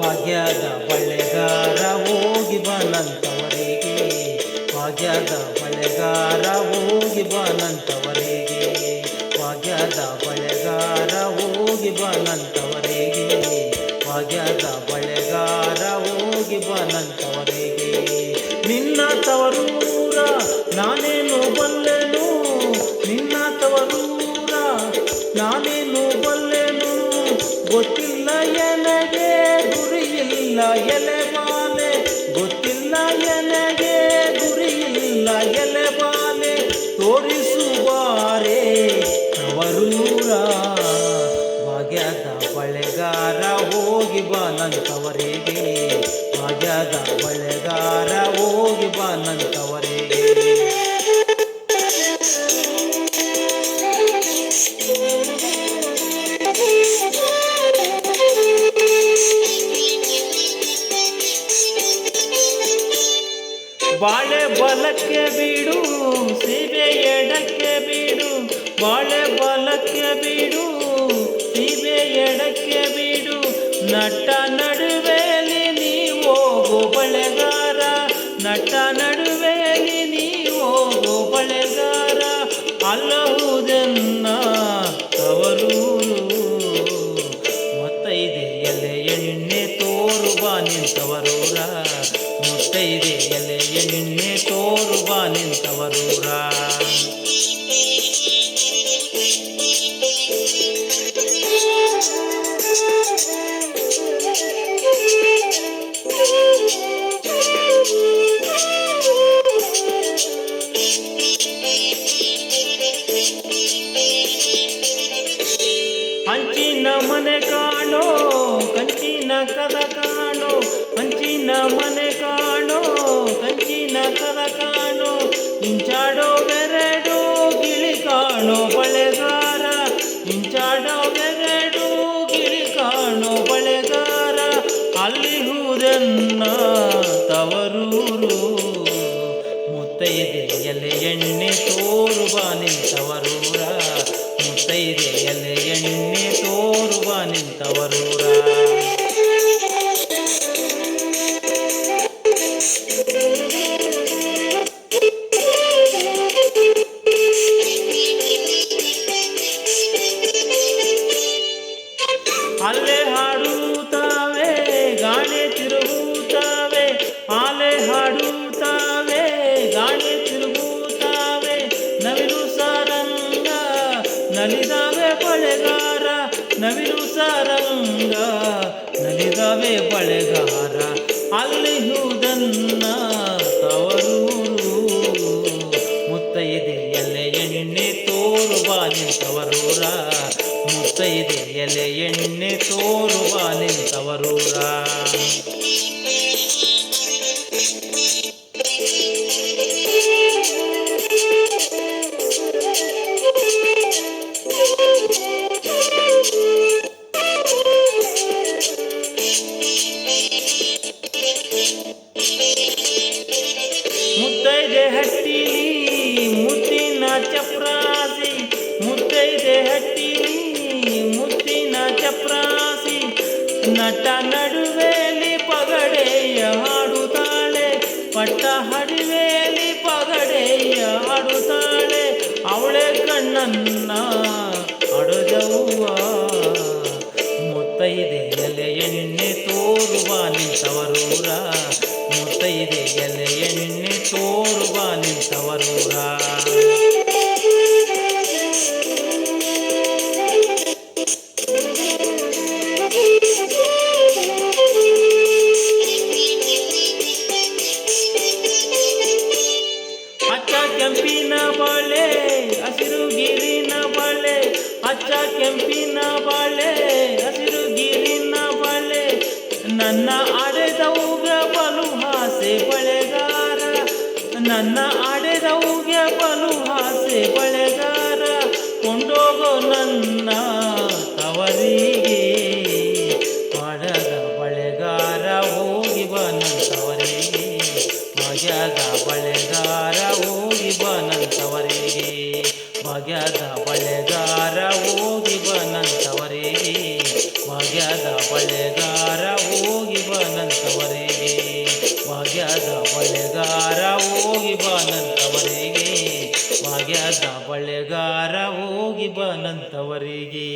ಭಾಗ್ಯದ ಬಳೆಗಾರ ಹೋಗಿ ಬನಂತವರಿಗೆ, ಭಾಗ್ಯದ ಬಳೆಗಾರ ಹೋಗಿ ಬನಂತವರಿಗೆ, ಭಾಗ್ಯದ ಬಳೆಗಾರ ಹೋಗಿ ಬನಂತವರಿಗೆ, ಭಾಗ್ಯದ ಬಳೆಗಾರ ಹೋಗಿ ಬನಂತವರಿಗೆ. ನಿನ್ನ ತವರೂರ ನಾನೇನು ಬಲ್ಲೆನು, ನಿನ್ನ ತವರೂರ ನಾನೇನು ಬಲ್ಲೆನು, ಗೊತ್ತಿಲ್ಲ ಎನಗೆ ಗುರಿಯಿಲ್ಲ ಎಲೆಬಾಲೆ, ಗೊತ್ತಿಲ್ಲ ಎನಗೆ ಗುರಿಯಿಲ್ಲ ಎಲೆಬಾಲೆ, ತೋರಿಸುವಾರೆ ತವರೂರ. ಭಾಗ್ಯದ ಬಳೆಗಾರ ಹೋಗಿ ಬನಂತವರಿಗೆ, ಭಾಗ್ಯದ ಬಳೆಗಾರ ಹೋಗಿ ಬನಂತವರಿಗೆ. ಬಾಳೆ ಬಲಕ್ಕೆ ಬೀಡು ಸೀಬೆ ಎಡಕ್ಕೆ ಬೀಡು, ಬಾಳೆ ಬಲಕ್ಕೆ ಬೀಡು ಸೀಬೆ ಎಡಕ್ಕೆ ಬೀಡು, ನಟ್ಟ ನಡುವೆಲಿ ನೀ ಹೋಗು ಬಳೆಗಾರ, ನಟ್ಟ ನಡುವೆಲಿ ನೀ ಹೋಗು ಬಳೆಗಾರ. ಅಲ್ಲಹುದೆನ್ನ ತವರೂರು ಮುತ್ತೈದೆ ಎಲೆ ಎಣ್ಣೆ ತೋರು ಬಾ ನಿಂತವರೂರ, ಮುತ್ತೈದೆ ಎಲೆ ಎಣ್ಣೆ ತೋರು ಬಾ ನಿಂತವರೂರ. ಹಂಚಿನ ಮನೆ ಕಾಣೋ ಕಂಚಿನ ಕದ ಕಾಣೋ, ಹಂಚಿನ ಮನೆ ಕಾಣೋ ಕಂಚಿನ ಕದ ಕಾಣೋ, ಇಂಚಾಡೋ ಬೆರಡು ಗಿಳಿ ಕಾಣೋ ಬಳೆಗಾರ, ಇಂಚಾಡೋ ಬೆರಡು ಗಿಳಿ ಕಾಣೋ ಬಳೆಗಾರ. ಅಲ್ಲಿಹುದೆನ್ನ ತವರೂರು ಮುತ್ತೈದೆ ಎಲೆ ಎಣ್ಣೆ ತೋರು ಬಾ ನಿಂತವರೂರ, ಮುತ್ತೈದೆ ಎಲೆ ಎಣ್ಣೆ ತೋರು ಬಾ ನಿಂತವರೂರ. ಅಲ್ಲೇ ಹಾಡುತ್ತಾವೆ ಗಾಳಿ ತಿರುಗುತ್ತಾವೆ, ಆಲೆ ಹಾಡುತ್ತಾವೆ ಗಾಳಿ ತಿರುಗುತ್ತಾವೆ, ನವಿಲು ಸಾರಂಗ ನಲಿದಾವೆ ಬಳೆಗಾರ, ನವಿಲು ಸಾರಂಗ ನಲಿದಾವೆ ಬಳೆಗಾರ. ಅಲ್ಲಿಹುದನ್ನ ತವರೂರು ಮುತ್ತೈದೆ ಎಲೆ ಎಣ್ಣೆ ತೋರು ಬಾ ನಿಂತವರೂರ, ಮುತ್ತೈದೆ ಎಲೆ ಎಣ್ಣೆ ತೋರು ಬಾ ನಿಂತವರೂರ. ಮುತ್ತೈದೆ ಹಟ್ಟಿಲಿ ಮುತ್ತಿನ ಚಪ್ರಾಸಿ, ಮುತ್ತೈದೆ ಹಟ್ಟಿಲಿ ಮುತ್ತಿನ ಚಪ್ರಾಸಿ, ನಟ ನಡುವೆಲಿ ಪಗಡೆಯ ಹಾಡುತ್ತಾಳೆ, ಪಟ್ಟ ಹಡಿವೆಲಿ ಪಗಡೆಯ ಹಾಡುತ್ತಾಳೆ, ಅವಳೆ ಕಣ್ಣನ್ನ ಅಡಜವ್ವ. ಮುತ್ತೈದೆ ಎಲೆ ಎಣ್ಣೆ ತೋರು ಬಾ ನಿಂತವರೂರ, ಮುತ್ತೈದೆ ಎಲೆ ಎಣ್ಣೆ ತೋರು ಬಾ ನಿಂತವರೂರ. ಅಚ್ಚ ಕೆಂಪಿನ ಬಾಳೆ ಹಸಿರು ಗಿರಿನ ಬಾಳೆ, ಅಚ್ಚ ಕೆಂಪಿನ ಬಾಳೆ ಹಸಿರು ಗಿರಿನ ಬಾಳೆ, ನನ್ನ ಆಡೆದವುಗೆ ಬಲು ಹಾಸೆ ಬಳೆಗಾರ, ನನ್ನ ಆಡೆದವುಗೆ ಬಲು ಹಾಸೆ ಬಳೆಗಾರ. ಕೊಂಡೋಗೋ ನನ್ನ ತವರಿಗೆ, ಮಾಡದ ಬಳೆಗಾರ ಹೋಗಿ ಬನಂತವರಿಗೆ, ಭಾಗ್ಯದ ಬಳೆಗಾರ ಹೋಗಿ ಬನಂತವರಿಗೆ, ಭಾಗ್ಯದ ಬಳೆಗಾರ ಹೋಗಿ ಬನಂತವರಿಗೆ, ಭಾಗ್ಯದ ಬಳೆಗಾರ ಹೋಗಿ ಬಳೆಗಾರ ಹೋಗಿ ಬಾನಂತವರಿಗೆ ಭಾಗ್ಯದ ಬಳೆಗಾರ ಹೋಗಿ ಬಾನಂತವರಿಗೆ